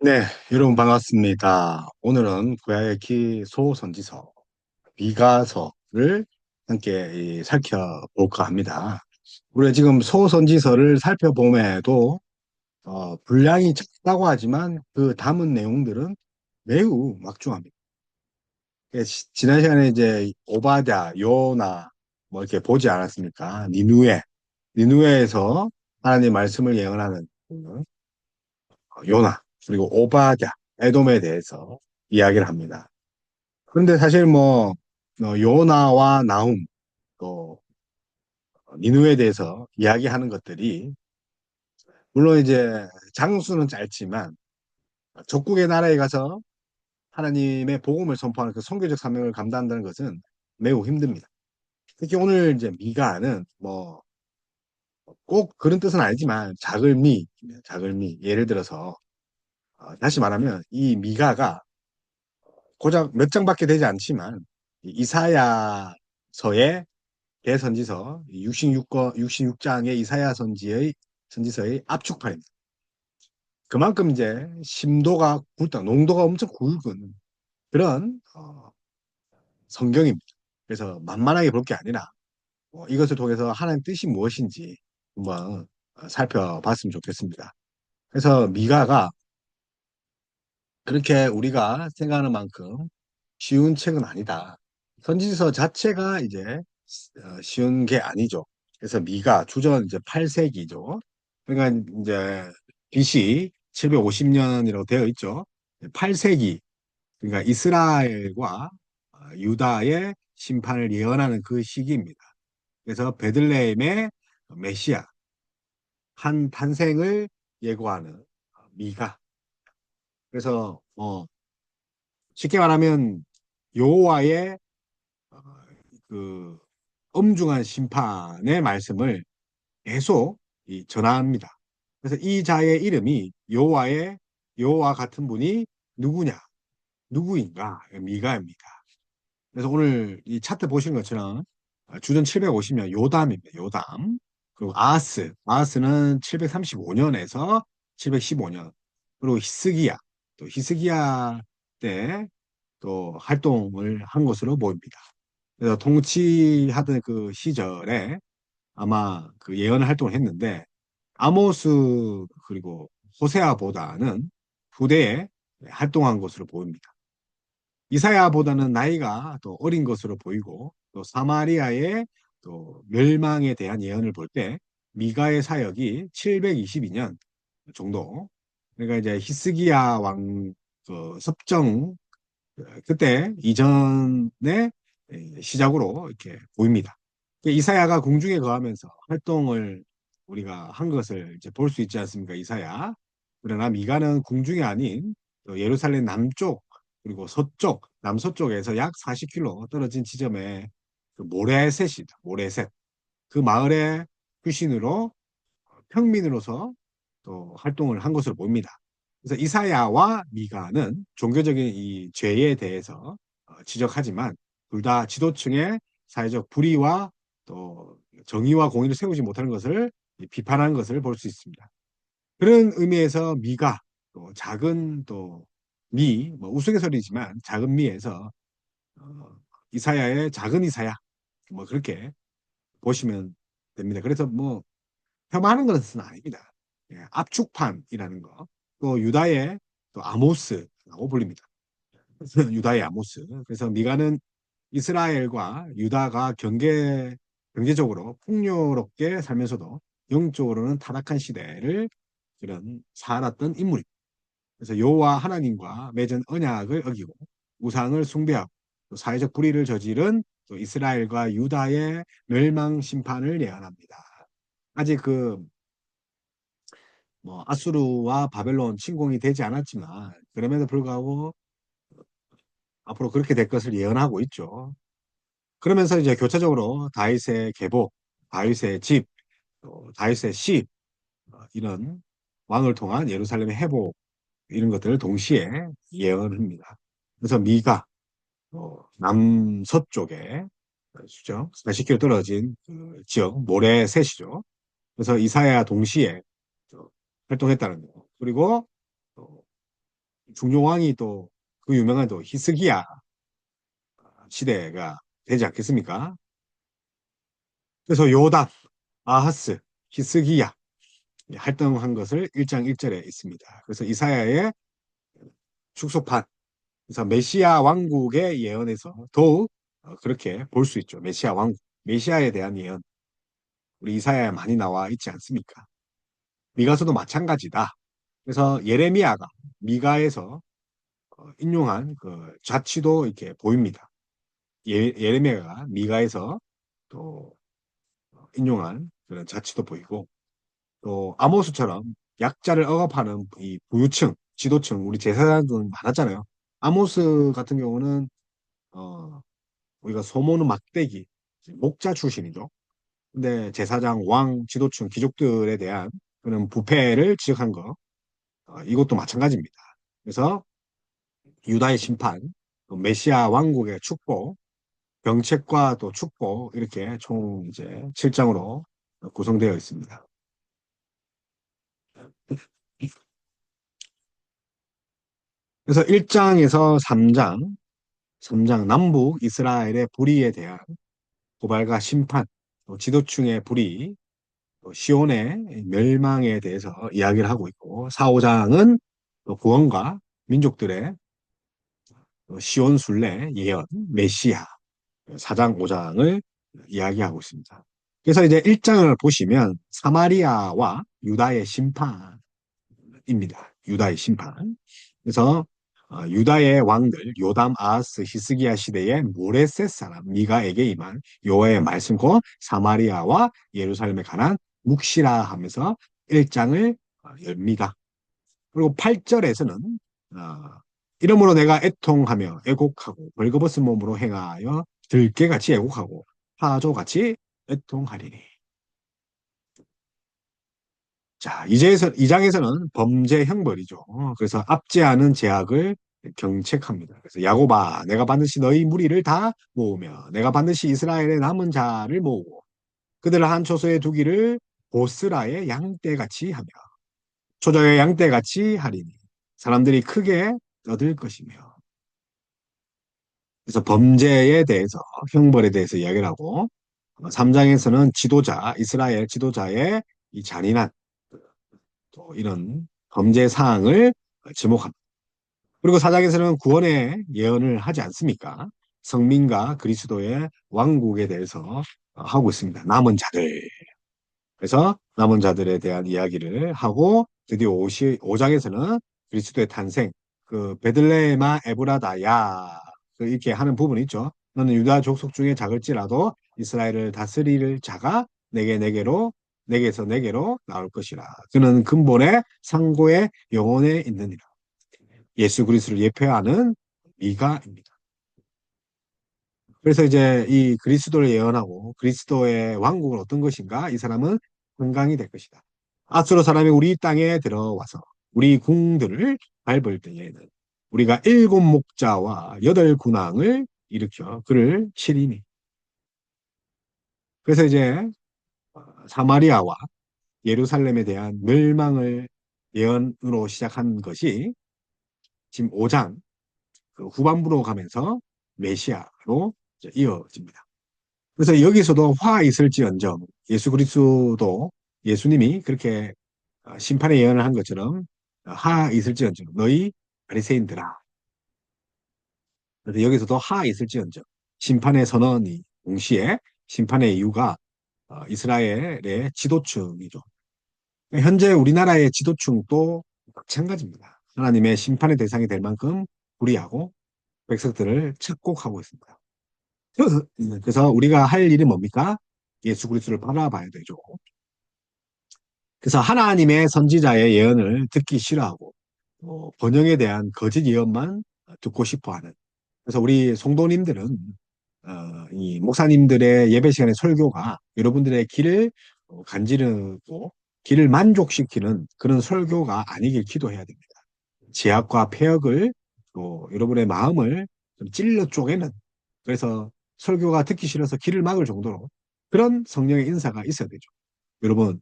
네, 여러분 반갑습니다. 오늘은 구야의 소선지서, 미가서를 함께 살펴볼까 합니다. 우리가 지금 소선지서를 살펴봄에도 분량이 작다고 하지만 그 담은 내용들은 매우 막중합니다. 지난 시간에 이제 오바댜, 요나 뭐 이렇게 보지 않았습니까? 니누에에서 하나님 말씀을 예언하는 요나, 그리고 오바댜, 에돔에 대해서 이야기를 합니다. 그런데 사실 뭐, 요나와 나훔, 또, 니누에 대해서 이야기하는 것들이, 물론 이제 장수는 짧지만, 적국의 나라에 가서 하나님의 복음을 선포하는 그 선교적 사명을 감당한다는 것은 매우 힘듭니다. 특히 오늘 이제 미가는 뭐, 꼭 그런 뜻은 아니지만, 작을 미. 예를 들어서, 다시 말하면 이 미가가 고작 몇 장밖에 되지 않지만 이사야서의 대선지서 66장의 이사야 선지서의 압축판입니다. 그만큼 이제 심도가 굵다, 농도가 엄청 굵은 그런 성경입니다. 그래서 만만하게 볼 게 아니라 이것을 통해서 하나님 뜻이 무엇인지 한번 살펴봤으면 좋겠습니다. 그래서 미가가 그렇게 우리가 생각하는 만큼 쉬운 책은 아니다. 선지서 자체가 이제 쉬운 게 아니죠. 그래서 미가 주전 이제 8세기죠. 그러니까 이제 BC 750년이라고 되어 있죠. 8세기 그러니까 이스라엘과 유다의 심판을 예언하는 그 시기입니다. 그래서 베들레헴의 메시아 한 탄생을 예고하는 미가. 그래서 쉽게 말하면 여호와의 어, 그 엄중한 심판의 말씀을 계속 전합니다. 그래서 이 자의 이름이 여호와 같은 분이 누구냐? 누구인가? 미가입니다. 그래서 오늘 이 차트 보시는 것처럼 주전 750년 요담입니다. 요담. 그리고 아하스는 735년에서 715년. 그리고 히스기야 때 또 활동을 한 것으로 보입니다. 그래서 통치하던 그 시절에 아마 그 예언 활동을 했는데 아모스 그리고 호세아보다는 후대에 활동한 것으로 보입니다. 이사야보다는 나이가 또 어린 것으로 보이고 또 사마리아의 또 멸망에 대한 예언을 볼 때 미가의 사역이 722년 정도. 그러니까 이제 히스기야 왕 섭정 그때 이전의 시작으로 이렇게 보입니다. 이사야가 궁중에 거하면서 활동을 우리가 한 것을 이제 볼 수 있지 않습니까? 이사야. 그러나 미가는 궁중이 아닌 또 예루살렘 남쪽 그리고 서쪽, 남서쪽에서 약 40km 떨어진 지점에 그 모레셋이다. 모레셋. 그 마을의 출신으로 평민으로서 또 활동을 한 것으로 보입니다. 그래서 이사야와 미가는 종교적인 이 죄에 대해서 지적하지만 둘 다 지도층의 사회적 불의와 또 정의와 공의를 세우지 못하는 것을 비판한 것을 볼 수 있습니다. 그런 의미에서 미가 또 작은 또 뭐 우스갯소리지만 작은 미에서 어, 이사야의 작은 이사야 뭐 그렇게 보시면 됩니다. 그래서 뭐 폄하하는 것은 아닙니다. 예, 압축판이라는 거. 또 유다의 또 아모스라고 불립니다. 유다의 아모스. 그래서 미가는 이스라엘과 유다가 경제적으로 풍요롭게 살면서도 영적으로는 타락한 시대를 그런 살았던 인물입니다. 그래서 여호와 하나님과 맺은 언약을 어기고 우상을 숭배하고 또 사회적 불의를 저지른 또 이스라엘과 유다의 멸망 심판을 예언합니다. 아직 뭐 아수르와 바벨론 침공이 되지 않았지만 그럼에도 불구하고 앞으로 그렇게 될 것을 예언하고 있죠. 그러면서 이제 교차적으로 다윗의 계복, 다윗의 집, 또 다윗의 씨 이런 왕을 통한 예루살렘의 회복 이런 것들을 동시에 예언합니다. 그래서 미가 남서쪽에 수죠 40km 떨어진 그 지역 모레셋이죠. 그래서 이사야 동시에 활동했다는 거. 그리고 중종왕이 또 그 유명한 또 히스기야 시대가 되지 않겠습니까? 그래서 요담, 아하스, 히스기야 활동한 것을 1장 1절에 있습니다. 그래서 이사야의 축소판, 그래서 메시아 왕국의 예언에서 더욱 그렇게 볼 수 있죠. 메시아 왕국, 메시아에 대한 예언, 우리 이사야에 많이 나와 있지 않습니까? 미가서도 마찬가지다. 그래서 예레미야가 미가에서 인용한 그 자취도 이렇게 보입니다. 예레미야가 미가에서 또 인용한 그런 자취도 보이고, 또 아모스처럼 약자를 억압하는 이 부유층, 지도층, 우리 제사장들 많았잖아요. 아모스 같은 경우는 우리가 소모는 막대기, 목자 출신이죠. 근데 제사장, 왕, 지도층, 귀족들에 대한 그런 부패를 지적한 거, 이것도 마찬가지입니다. 그래서 유다의 심판, 또 메시아 왕국의 축복, 병책과 또 축복 이렇게 총 이제 7장으로 구성되어 있습니다. 그래서 1장에서 3장 남북 이스라엘의 불의에 대한 고발과 심판, 또 지도층의 불의, 또 시온의 멸망에 대해서 이야기를 하고 있고 4, 5장은 또 구원과 민족들의 또 시온 순례 예언, 메시아 4장, 5장을 이야기하고 있습니다. 그래서 이제 1장을 보시면 사마리아와 유다의 심판입니다. 유다의 심판. 그래서 유다의 왕들 요담, 아하스, 히스기야 시대의 모레셋 사람 미가에게 임한 여호와의 말씀 곧 사마리아와 예루살렘에 관한 묵시라 하면서 1장을 엽니다. 그리고 8절에서는 이러므로 내가 애통하며 애곡하고 벌거벗은 몸으로 행하여 들깨같이 애곡하고 타조같이 애통하리니. 자, 이제에서 2장에서는 범죄 형벌이죠. 그래서 압제 않은 제약을 경책합니다. 그래서 야곱아, 내가 반드시 너희 무리를 다 모으며 내가 반드시 이스라엘의 남은 자를 모으고 그들을 한 초소에 두기를 보스라의 양떼같이 하며 초저의 양떼같이 하리니 사람들이 크게 떠들 것이며. 그래서 범죄에 대해서 형벌에 대해서 이야기를 하고 3장에서는 지도자, 이스라엘 지도자의 이 잔인한 또 이런 범죄 사항을 지목합니다. 그리고 사장에서는 구원의 예언을 하지 않습니까? 성민과 그리스도의 왕국에 대해서 하고 있습니다. 남은 자들. 그래서 남은 자들에 대한 이야기를 하고 드디어 5장에서는 그리스도의 탄생, 그 베들레헴아 에브라다야 그 이렇게 하는 부분이 있죠. 너는 유다 족속 중에 작을지라도 이스라엘을 다스릴 자가 내게로 내게서 내게로 나올 것이라. 그는 근본의 상고의 영혼에 있느니라. 예수 그리스도를 예표하는 미가입니다. 그래서 이제 이 그리스도를 예언하고 그리스도의 왕국은 어떤 것인가? 이 사람은 건강이 될 것이다. 아수르 사람이 우리 땅에 들어와서 우리 궁들을 밟을 때에는 우리가 7목자와 8군왕을 일으켜 그를 치리니. 그래서 이제 사마리아와 예루살렘에 대한 멸망을 예언으로 시작한 것이 지금 5장 그 후반부로 가면서 메시아로 이어집니다. 그래서 여기서도 화 있을지언정 예수 그리스도도 예수님이 그렇게 심판의 예언을 한 것처럼 하 있을지언정 너희 바리새인들아. 그래서 여기서도 하 있을지언정 심판의 선언이 동시에 심판의 이유가 이스라엘의 지도층이죠. 현재 우리나라의 지도층도 마찬가지입니다. 하나님의 심판의 대상이 될 만큼 불의하고 백성들을 착곡하고 있습니다. 그래서 우리가 할 일이 뭡니까? 예수 그리스도를 바라봐야 되죠. 그래서 하나님의 선지자의 예언을 듣기 싫어하고 번영에 대한 거짓 예언만 듣고 싶어하는. 그래서 우리 성도님들은 이 목사님들의 예배 시간의 설교가 여러분들의 길을 간지르고 길을 만족시키는 그런 설교가 아니길 기도해야 됩니다. 제약과 폐역을 또 여러분의 마음을 좀 찔러 쪼개는 그래서 설교가 듣기 싫어서 길을 막을 정도로 그런 성령의 인사가 있어야 되죠. 여러분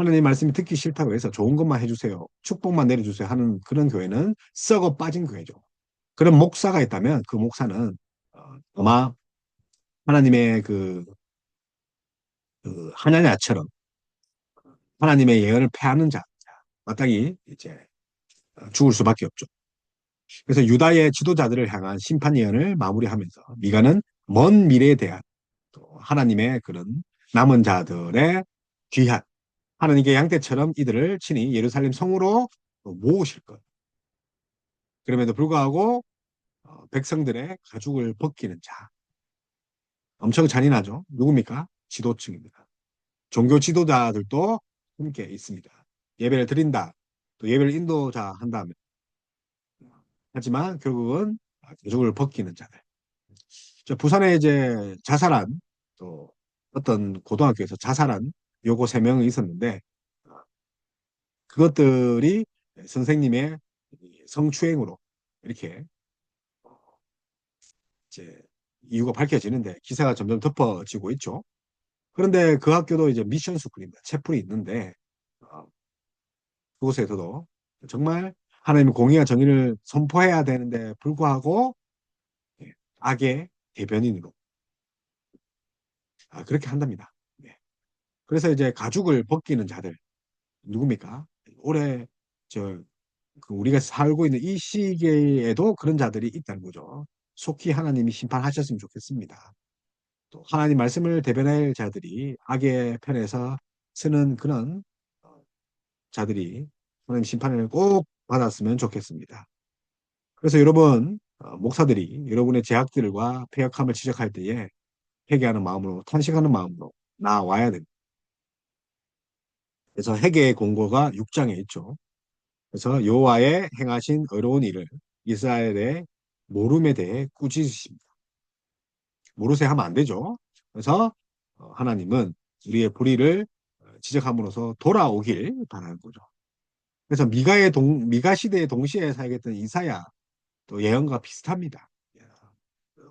하나님 말씀이 듣기 싫다고 해서 좋은 것만 해주세요. 축복만 내려주세요 하는 그런 교회는 썩어 빠진 교회죠. 그런 목사가 있다면 그 목사는 아마 하나님의 그 하나냐처럼 하나님의 예언을 패하는 자, 마땅히 이제 죽을 수밖에 없죠. 그래서 유다의 지도자들을 향한 심판 예언을 마무리하면서 미가는 먼 미래에 대한 또 하나님의 그런 남은 자들의 귀한 하나님께 양떼처럼 이들을 친히 예루살렘 성으로 모으실 것. 그럼에도 불구하고 백성들의 가죽을 벗기는 자. 엄청 잔인하죠. 누굽니까? 지도층입니다. 종교 지도자들도 함께 있습니다. 예배를 드린다. 또 예배를 인도자 한다면. 하지만 결국은 가죽을 벗기는 자들. 부산에 이제 자살한 또 어떤 고등학교에서 자살한 요고 세 명이 있었는데 그것들이 선생님의 성추행으로 이렇게 이제 이유가 밝혀지는데 기사가 점점 덮어지고 있죠. 그런데 그 학교도 이제 미션 스쿨입니다. 채플이 있는데 어, 그곳에서도 정말 하나님의 공의와 정의를 선포해야 되는데 불구하고 예, 악의 대변인으로 그렇게 한답니다. 네. 그래서 이제 가죽을 벗기는 자들 누굽니까? 올해 저 우리가 살고 있는 이 시기에도 그런 자들이 있다는 거죠. 속히 하나님이 심판하셨으면 좋겠습니다. 또 하나님 말씀을 대변할 자들이 악의 편에서 쓰는 그런 자들이 하나님 심판을 꼭 받았으면 좋겠습니다. 그래서 여러분 목사들이 여러분의 죄악들과 패역함을 지적할 때에 회개하는 마음으로 탄식하는 마음으로 나와야 됩니다. 그래서 회개의 공고가 6장에 있죠. 그래서 여호와의 행하신 의로운 일을 이스라엘의 모름에 대해 꾸짖으십니다. 모르쇠 하면 안 되죠. 그래서 하나님은 우리의 불의를 지적함으로써 돌아오길 바라는 거죠. 그래서 미가 시대에 동시에 살겠던 이사야 또 예언과 비슷합니다.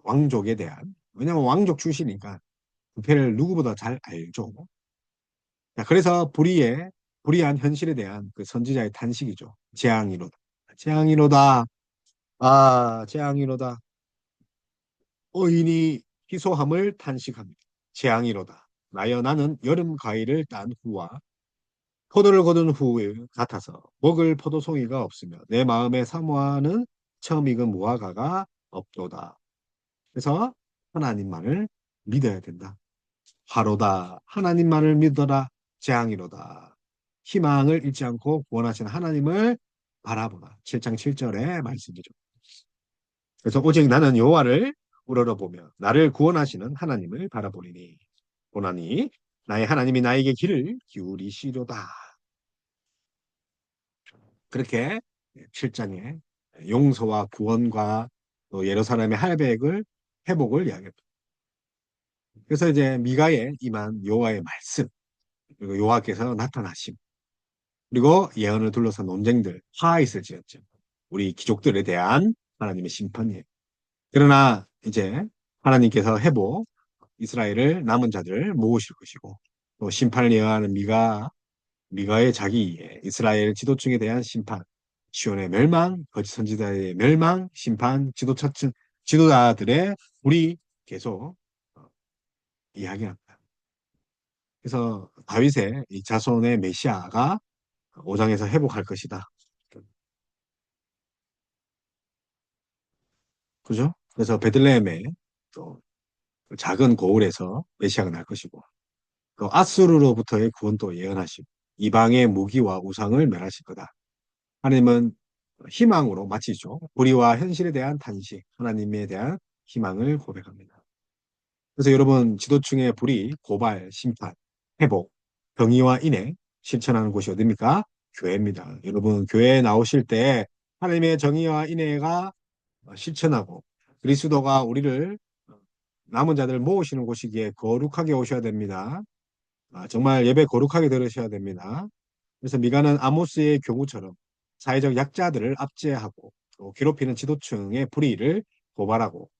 왕족에 대한 왜냐하면 왕족 출신이니까 부패를 누구보다 잘 알죠. 자, 그래서 불의한 현실에 대한 그 선지자의 탄식이죠. 재앙이로다. 재앙이로다. 재앙이로다. 의인이 희소함을 탄식합니다. 재앙이로다. 나여 나는 여름 과일을 딴 후와 포도를 거둔 후에 같아서 먹을 포도송이가 없으며 내 마음에 사모하는 처음 익은 무화과가 없도다. 그래서 하나님만을 믿어야 된다. 화로다. 하나님만을 믿어라. 재앙이로다. 희망을 잃지 않고 구원하시는 하나님을 바라보라. 7장 7절의 말씀이죠. 그래서 오직 나는 여호와를 우러러보며 나를 구원하시는 하나님을 바라보리니 보나니 나의 하나님이 나에게 길을 기울이시로다. 그렇게 7장에 용서와 구원과 또 예루살렘의 할배를 회복을 이야기합니다. 그래서 이제 미가에 임한 여호와의 말씀 그리고 여호와께서 나타나심 그리고 예언을 둘러싼 논쟁들 화 있을지언정 우리 귀족들에 대한 하나님의 심판이에요. 그러나 이제 하나님께서 회복 이스라엘을 남은 자들을 모으실 것이고 또 심판을 예언하는 미가의 자기 이해 이스라엘 지도층에 대한 심판 시온의 멸망 거짓 선지자의 멸망 심판 지도자들의 우리 계속 어, 이야기합니다. 그래서 다윗의 이 자손의 메시아가 5장에서 회복할 것이다. 그죠? 그래서 베들레헴에 또 작은 고을에서 메시아가 날 것이고 또 아수르로부터의 구원도 예언하시고 이방의 무기와 우상을 멸하실 거다. 하나님은 희망으로 마치죠. 불의와 현실에 대한 탄식, 하나님에 대한 희망을 고백합니다. 그래서 여러분 지도층의 불의, 고발, 심판, 회복, 정의와 인애 실천하는 곳이 어딥니까? 교회입니다. 여러분 교회에 나오실 때 하나님의 정의와 인애가 실천하고 그리스도가 우리를 남은 자들을 모으시는 곳이기에 거룩하게 오셔야 됩니다. 정말 예배 거룩하게 들으셔야 됩니다. 그래서 미가는 아모스의 경우처럼 사회적 약자들을 압제하고 또 괴롭히는 지도층의 불의를 고발하고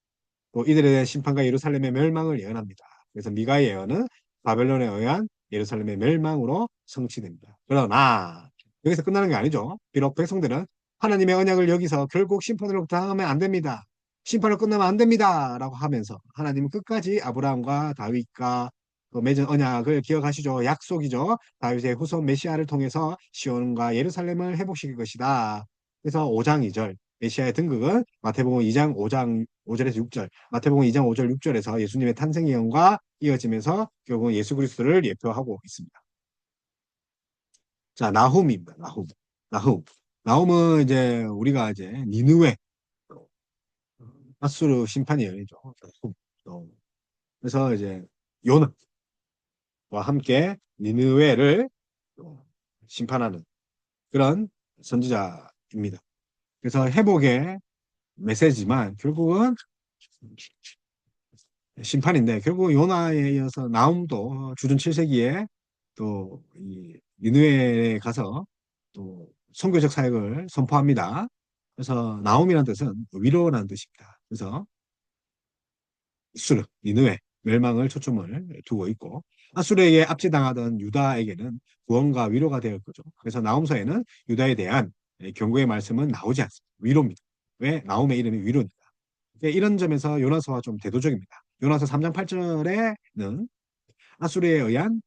또 이들에 대한 심판과 예루살렘의 멸망을 예언합니다. 그래서 미가의 예언은 바벨론에 의한 예루살렘의 멸망으로 성취됩니다. 그러나 여기서 끝나는 게 아니죠. 비록 백성들은 하나님의 언약을 여기서 결국 심판으로 당하면 안 됩니다. 심판으로 끝나면 안 됩니다. 라고 하면서 하나님은 끝까지 아브라함과 다윗과 그 맺은 언약을 기억하시죠. 약속이죠. 다윗의 후손 메시아를 통해서 시온과 예루살렘을 회복시킬 것이다. 그래서 5장 2절 메시아의 등극은 마태복음 2장 5장 5절에서 6절, 마태복음 2장 5절 6절에서 예수님의 탄생 예언과 이어지면서 결국은 예수 그리스도를 예표하고 있습니다. 자, 나훔입니다. 나훔. 나훔. 나훔은 이제 우리가 이제 니느웨, 아수르 심판이 열리죠. 나훔. 그래서 이제 요나와 함께 니느웨를 심판하는 그런 선지자입니다. 그래서 회복의 메시지만 결국은 심판인데 결국 요나에 이어서 나움도 주전 7세기에 또 이 니느웨에 가서 또 선교적 사역을 선포합니다. 그래서 나움이라는 뜻은 위로라는 뜻입니다. 그래서 아수르, 니느웨, 멸망을 초점을 두고 있고 아수르에게 압제당하던 유다에게는 구원과 위로가 되을 거죠. 그래서 나움서에는 유다에 대한 경고의 말씀은 나오지 않습니다. 위로입니다. 왜? 나움의 이름이 위로니까. 이런 점에서 요나서와 좀 대도적입니다. 요나서 3장 8절에는 아수르에 의한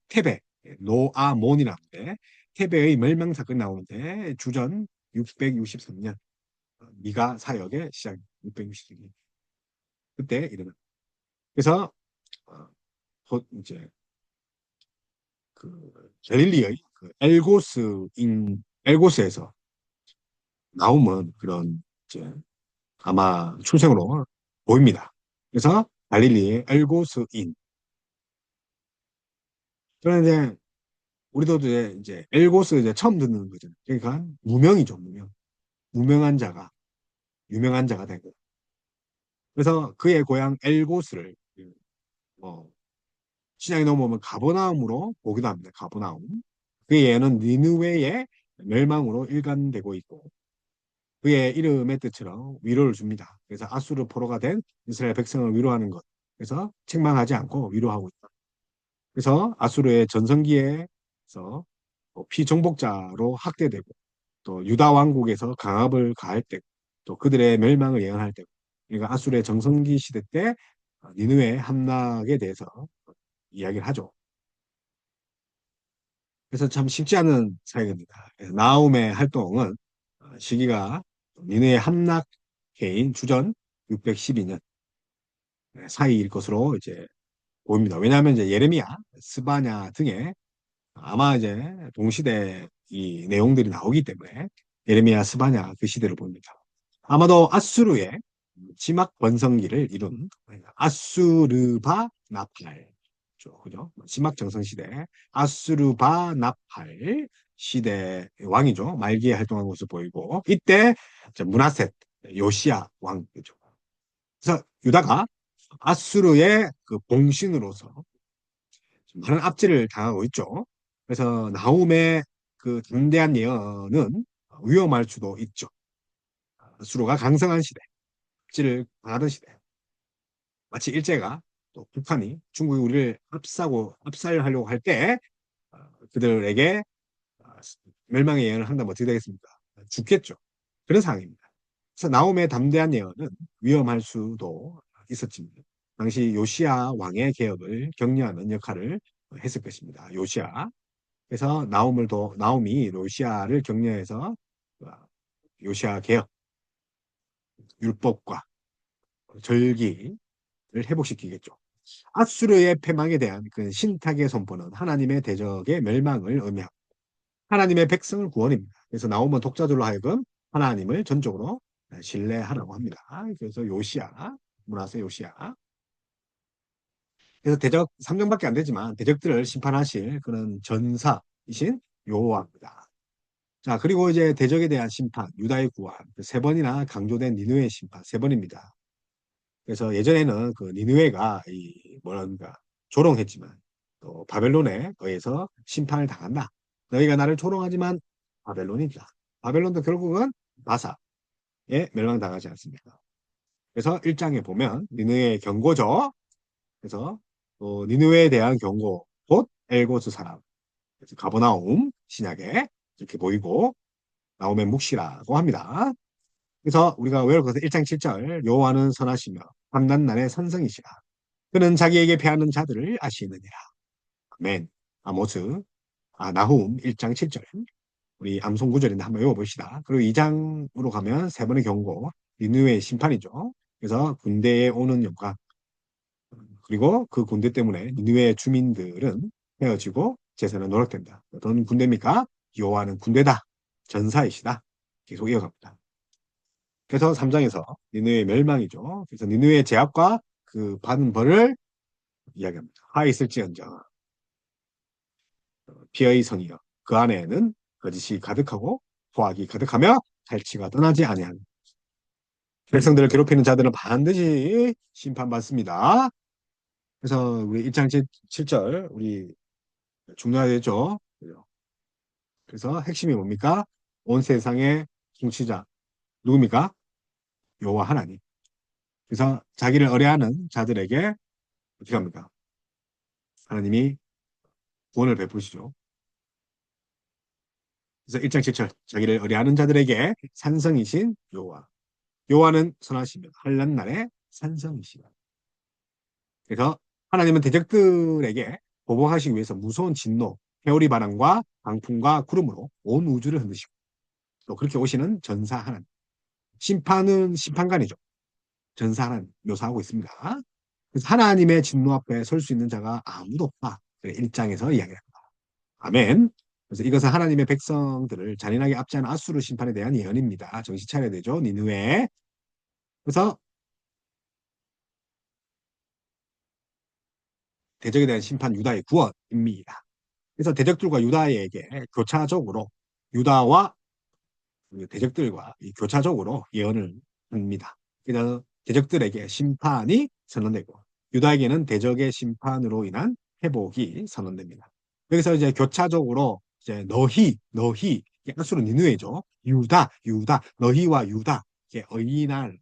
테베, 노아몬이라는데 테베의 멸망 사건이 나오는데 주전 663년 미가 사역의 시작 663년 그때 이르는 그래서 이제 그 갈릴리의 그 엘고스에서 나오면 그런 이제 아마 출생으로 보입니다. 그래서 갈릴리의 엘고스인 그런데 우리도 이제 엘고스 이제 처음 듣는 거잖아요. 그러니까 무명이죠, 무명. 무명한 자가 유명한 자가 된 거예요. 그래서 그의 고향 엘고스를 신약에 넘어오면 가버나움으로 보기도 합니다. 가버나움. 그의 예는 니느웨의 멸망으로 일관되고 있고 그의 이름의 뜻처럼 위로를 줍니다. 그래서 아수르 포로가 된 이스라엘 백성을 위로하는 것. 그래서 책망하지 않고 위로하고 있다. 그래서 아수르의 전성기에서 피정복자로 학대되고 또 유다 왕국에서 강압을 가할 때 또 그들의 멸망을 예언할 때 그러니까 아수르의 정성기 시대 때 니느웨 함락에 대해서 이야기를 하죠. 그래서 참 쉽지 않은 사역입니다. 나움의 활동은 시기가 니느웨 함락해인 주전 612년 사이일 것으로 이제 보입니다. 왜냐하면 이제 예레미야, 스바냐 등의 아마 이제 동시대 이 내용들이 나오기 때문에 예레미야, 스바냐 그 시대를 봅니다. 아마도 아수르의 지막 번성기를 이룬 아수르바 나팔 그죠? 지막 정성 시대 아수르바 나팔 시대 왕이죠. 말기에 활동한 것으로 보이고 이때 문하셋 요시야 왕이죠. 그래서 유다가 아수르의 그 봉신으로서 많은 압제를 당하고 있죠. 그래서 나훔의 그 담대한 예언은 위험할 수도 있죠. 아수르가 강성한 시대, 압제를 당하던 시대. 마치 일제가 또 북한이 중국이 우리를 압살하려고 할 때 그들에게 멸망의 예언을 한다면 어떻게 되겠습니까? 죽겠죠. 그런 상황입니다. 그래서 나홈의 담대한 예언은 위험할 수도 있었지만 당시 요시야 왕의 개혁을 격려하는 역할을 했을 것입니다. 요시야. 그래서 나홈이 요시야를 격려해서 요시야 개혁, 율법과 절기를 회복시키겠죠. 아수르의 패망에 대한 그 신탁의 선포는 하나님의 대적의 멸망을 의미하고 하나님의 백성을 구원입니다. 그래서 나오면 독자들로 하여금 하나님을 전적으로 신뢰하라고 합니다. 그래서 요시야, 문하세 요시야. 그래서 대적 3명밖에 안 되지만 대적들을 심판하실 그런 전사이신 여호와입니다. 자, 그리고 이제 대적에 대한 심판, 유다의 구원, 세 번이나 강조된 니느웨의 심판, 세 번입니다. 그래서 예전에는 그 니느웨가 이 뭐랄까 조롱했지만 또 바벨론에 의해서 심판을 당한다. 너희가 나를 조롱하지만 바벨론이다. 바벨론도 결국은 바사에 멸망당하지 않습니까? 그래서 1장에 보면 니느웨의 경고죠. 그래서 니느웨에 대한 경고 곧 엘고스 사람. 그래서 가버나움 신약에 이렇게 보이고 나움의 묵시라고 합니다. 그래서 우리가 외울 것은 1장 7절 여호와는 선하시며 밤낮 날의 선성이시라. 그는 자기에게 패하는 자들을 아시느니라. 아멘. 아모스, 나훔 1장 7절. 우리 암송 구절인데 한번 외워봅시다. 그리고 2장으로 가면 세 번의 경고, 니느웨의 심판이죠. 그래서 군대에 오는 영광, 그리고 그 군대 때문에 니느웨의 주민들은 헤어지고 재산은 노력된다. 어떤 군대입니까? 여호와는 군대다. 전사이시다. 계속 이어갑니다. 그래서 3장에서 니느웨의 멸망이죠. 그래서 니느웨의 제압과 그 받은 벌을 이야기합니다. 하 있을지언정 피의 성이여 그 안에는 거짓이 가득하고 포악이 가득하며 탈취가 떠나지 아니하는 백성들을 괴롭히는 자들은 반드시 심판받습니다. 그래서 우리 1장 7절 우리 중요하게 되죠. 그래서 핵심이 뭡니까? 온 세상의 통치자 누굽니까? 여호와 하나님. 그래서 자기를 의뢰하는 자들에게 어떻게 합니까? 하나님이 구원을 베푸시죠. 그래서 1장 7절 자기를 의뢰하는 자들에게 산성이신 여호와. 여호와는 선하시며 환난 날에 산성이시다. 그래서 하나님은 대적들에게 보복하시기 위해서 무서운 진노, 회오리 바람과 강풍과 구름으로 온 우주를 흔드시고 또 그렇게 오시는 전사 하나님. 심판은 심판관이죠. 전사 하나님 묘사하고 있습니다. 그래서 하나님의 진노 앞에 설 수 있는 자가 아무도 없다. 1장에서 이야기합니다. 아멘. 그래서 이것은 하나님의 백성들을 잔인하게 압제하는 아수르 심판에 대한 예언입니다. 정신 차려야 되죠. 니느웨. 그래서 대적에 대한 심판 유다의 구원입니다. 그래서 대적들과 유다에게 교차적으로 유다와 대적들과 교차적으로 예언을 합니다. 그래서 대적들에게 심판이 선언되고 유다에게는 대적의 심판으로 인한 회복이 선언됩니다. 여기서 이제 교차적으로 이제 너희 야수로 니느웨죠. 유다 너희와 유다 어인할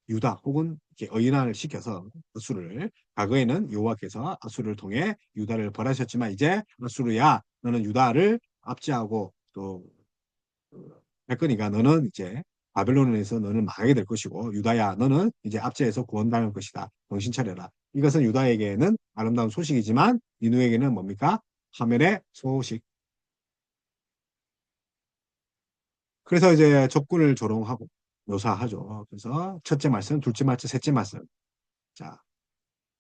유다 혹은 어인을 시켜서 아수르를 과거에는 여호와께서 아수르를 통해 유다를 벌하셨지만 이제 아수르야 너는 유다를 압제하고 또 했거니까 너는 이제 바벨론에서 너는 망하게 될 것이고 유다야 너는 이제 압제해서 구원당할 것이다. 정신 차려라. 이것은 유다에게는 아름다운 소식이지만 니누에게는 뭡니까? 하멜의 소식. 그래서 이제 적군을 조롱하고 묘사하죠. 그래서 첫째 말씀, 둘째 말씀, 셋째 말씀. 자,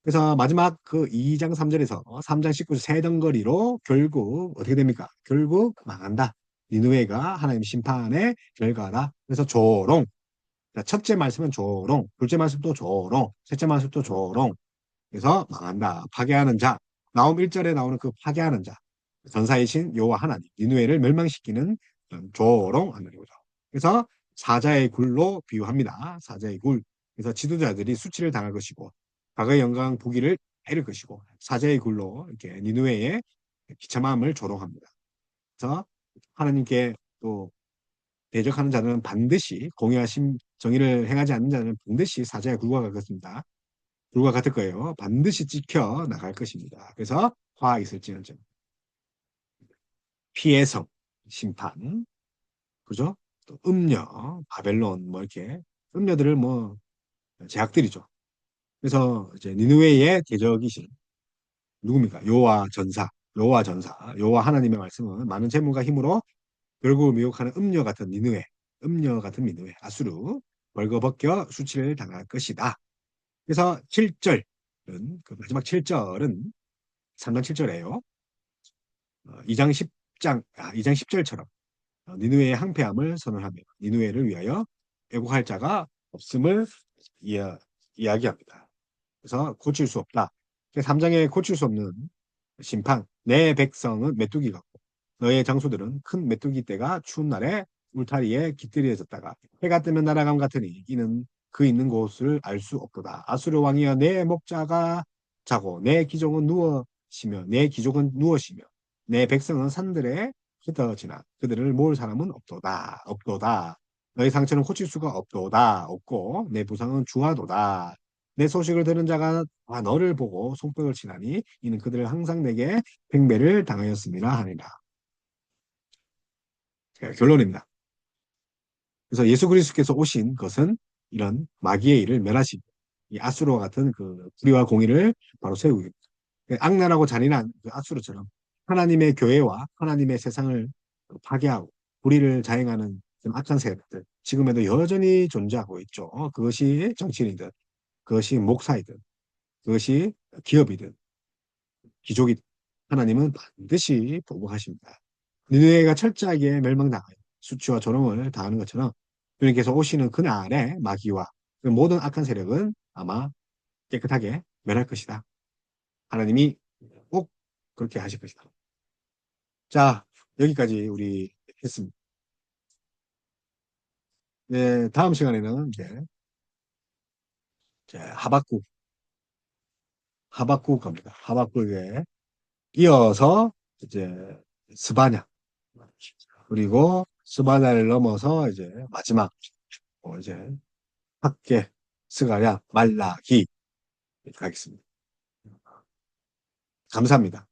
그래서 마지막 그 2장 3절에서 3장 19절 세 덩거리로 결국 어떻게 됩니까? 결국 망한다. 니누웨가 하나님 심판의 결과다. 그래서 조롱. 자, 첫째 말씀은 조롱, 둘째 말씀 또 조롱, 셋째 말씀 또 조롱. 그래서 망한다. 파괴하는 자. 나옴 1절에 나오는 그 파괴하는 자. 전사이신 여호와 하나님, 니누웨를 멸망시키는 조롱하는 거죠. 그래서 사자의 굴로 비유합니다. 사자의 굴. 그래서 지도자들이 수치를 당할 것이고 과거의 영광 부귀를 잃을 것이고 사자의 굴로 이렇게 니누웨의 비참함을 조롱합니다. 그래서 하나님께 또 대적하는 자는 반드시 공의하심 정의를 행하지 않는 자는 반드시 사자의 굴과 같습니다. 굴과 같을 거예요. 반드시 찍혀 나갈 것입니다. 그래서 화 있을지언정 피해 성 심판 그죠? 또 음녀 바벨론 뭐 이렇게 음녀들을 뭐 제약들이죠. 그래서 이제 니느웨의 대적이신 누굽니까? 여호와 전사, 여호와 하나님의 말씀은 많은 재물과 힘으로 결국을 미혹하는 음녀 같은 니느웨, 음녀 같은 니느웨, 아수르 벌거벗겨 수치를 당할 것이다. 그래서 7절은 그 마지막 7절은 3장 7절이에요. 2장 10장 2장 10절처럼 니느웨의 항폐함을 선언하며 니느웨를 위하여 애국할 자가 없음을 이야기합니다. 그래서 고칠 수 없다. 3장에 고칠 수 없는 심판. 내 백성은 메뚜기 같고 너의 장소들은 큰 메뚜기 떼가 추운 날에 울타리에 깃들여졌다가 해가 뜨면 날아감 같으니 이는 그 있는 곳을 알 수 없도다. 아수르 왕이여 내 목자가 자고 내 기종은 누워시며 내 기족은 누워시며 내 백성은 산들에 흩어지나 그들을 모을 사람은 없도다. 너의 상처는 고칠 수가 없도다. 없고 내 부상은 주하도다. 내 소식을 들은 자가 너를 보고 손뼉을 치나니 이는 그들을 항상 내게 팽배를 당하였습니다 하니라. 자, 결론입니다. 그래서 예수 그리스도께서 오신 것은 이런 마귀의 일을 멸하시고 이 아수르와 같은 그 불의와 공의를 바로 세우기. 악랄하고 잔인한 그 아수르처럼 하나님의 교회와 하나님의 세상을 파괴하고 불의를 자행하는 그런 악한 세력들 지금에도 여전히 존재하고 있죠. 그것이 정치인이든 그것이 목사이든 그것이 기업이든 귀족이든 하나님은 반드시 보복하십니다. 니느웨가 철저하게 멸망당하여 수치와 조롱을 당하는 것처럼 주님께서 오시는 그날에 마귀와 그 모든 악한 세력은 아마 깨끗하게 멸할 것이다. 하나님이 꼭 그렇게 하실 것이다. 자, 여기까지 우리 했습니다. 네, 다음 시간에는 이제 하박국 겁니다. 하박국에 이어서 이제 스바냐 그리고 스바냐를 넘어서 이제 마지막 이제 학계 스가랴 말라기 가겠습니다. 감사합니다.